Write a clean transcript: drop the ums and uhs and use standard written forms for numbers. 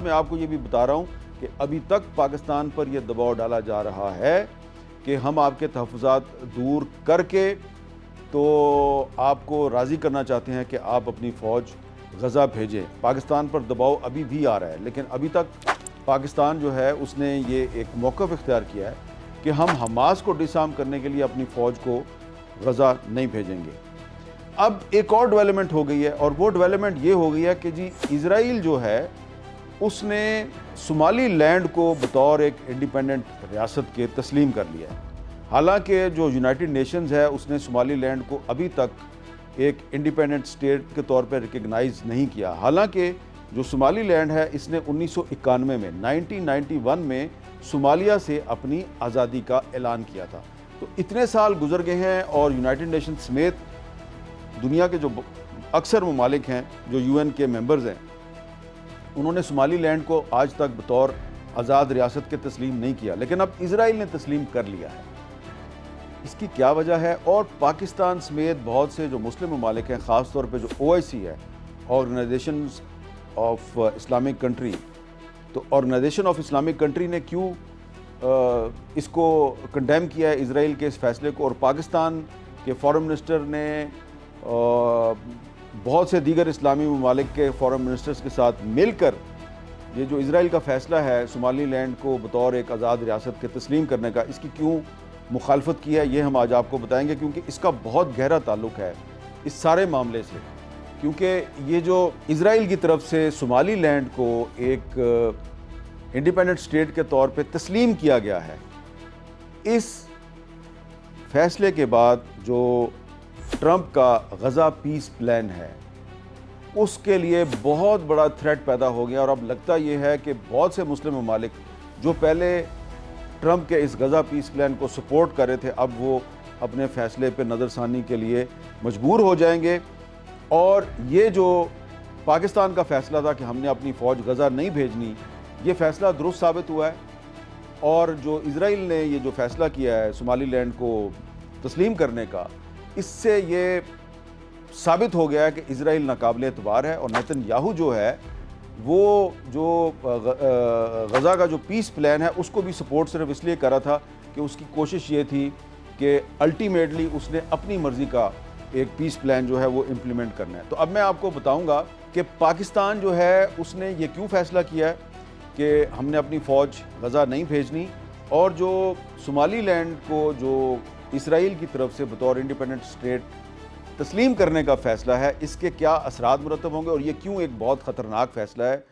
मैं आपको ये भी बता रहा हूँ कि अभी तक पाकिस्तान पर यह दबाव डाला जा रहा है कि हम आपके तहफ़्फ़ुज़ात दूर करके तो आपको राज़ी करना चाहते हैं कि आप अपनी फ़ौज गज़ा भेजें। पाकिस्तान पर दबाव अभी भी आ रहा है, लेकिन अभी तक पाकिस्तान जो है उसने ये एक मौक़िफ़ इख्तियार किया है कि हम हमास को डिसआर्म करने के लिए अपनी फ़ौज को गज़ा नहीं भेजेंगे। अब एक और डेवलपमेंट हो गई है, और वो डेवलपमेंट ये हो गई है कि जी इज़राइल जो है उसने सोमाली लैंड को बतौर एक इंडिपेंडेंट रियासत के तस्लीम कर लिया है। हालांकि जो यूनाइटेड नेशंस है उसने सोमाली लैंड को अभी तक एक इंडिपेंडेंट स्टेट के तौर पर रिकग्नाइज़ नहीं किया। हालांकि जो सोमाली लैंड है इसने 1991 में 1991 में सोमालिया से अपनी आज़ादी का ऐलान किया था। तो इतने साल गुजर गए हैं और यूनाइटेड नेशन समेत दुनिया के जो अक्सर ममालिक हैं जो यूएन के मेंबर्स हैं, उन्होंने सोमाली लैंड को आज तक बतौर आज़ाद रियासत के तस्लीम नहीं किया, लेकिन अब इज़राइल ने तस्लीम कर लिया है। इसकी क्या वजह है? और पाकिस्तान समेत बहुत से जो मुस्लिम ममालिक हैं, ख़ास तौर पे जो OIC है, ऑर्गेनाइजेशन ऑफ इस्लामिक कंट्री, तो ऑर्गेनाइजेशन ऑफ इस्लामिक कंट्री ने क्यों इसको कंडेम किया है इज़राइल के इस फैसले को, और पाकिस्तान के फॉरेन मिनिस्टर ने बहुत से दीगर इस्लामी ममालिक के फॉरेन मिनिस्टर्स के साथ मिलकर ये जो इज़राइल का फ़ैसला है सोमाली लैंड को बतौर एक आज़ाद रियासत के तस्लीम करने का, इसकी क्यों मुखालफत की है, ये हम आज आपको बताएंगे, क्योंकि इसका बहुत गहरा ताल्लुक है इस सारे मामले से। क्योंकि ये जो इज़राइल की तरफ से सोमाली लैंड को एक इंडिपेंडेंट स्टेट के तौर पे तस्लीम किया गया है, इस फैसले के बाद जो ट्रंप का गज़ा पीस प्लान है उसके लिए बहुत बड़ा थ्रेट पैदा हो गया। और अब लगता ये है कि बहुत से मुस्लिम ममालिक जो पहले ट्रंप के इस गज़ा पीस प्लान को सपोर्ट कर रहे थे, अब वो अपने फ़ैसले पर नज़रसानी के लिए मजबूर हो जाएंगे। और ये जो पाकिस्तान का फ़ैसला था कि हमने अपनी फ़ौज गज़ा नहीं भेजनी, ये फ़ैसला दुरुस्त साबित हुआ है। और जो इज़राइल ने ये जो फ़ैसला किया है सोमाली लैंड को तस्लीम करने का, इससे ये साबित हो गया है कि इज़राइल नाकाबिले एतबार है। और नेतन्याहू जो है वो जो गज़ा का जो पीस प्लान है उसको भी सपोर्ट सिर्फ इसलिए कर रहा था कि उसकी कोशिश ये थी कि अल्टीमेटली उसने अपनी मर्ज़ी का एक पीस प्लान जो है वो इम्प्लीमेंट करना है। तो अब मैं आपको बताऊंगा कि पाकिस्तान जो है उसने ये क्यों फ़ैसला किया है कि हमने अपनी फ़ौज गज़ा नहीं भेजनी, और जो सोमाली लैंड को जो इज़राइल की तरफ से बतौर इंडिपेंडेंट स्टेट तस्लीम करने का फ़ैसला है, इसके क्या असरात मुरतब होंगे और ये क्यों एक बहुत ख़तरनाक फ़ैसला है।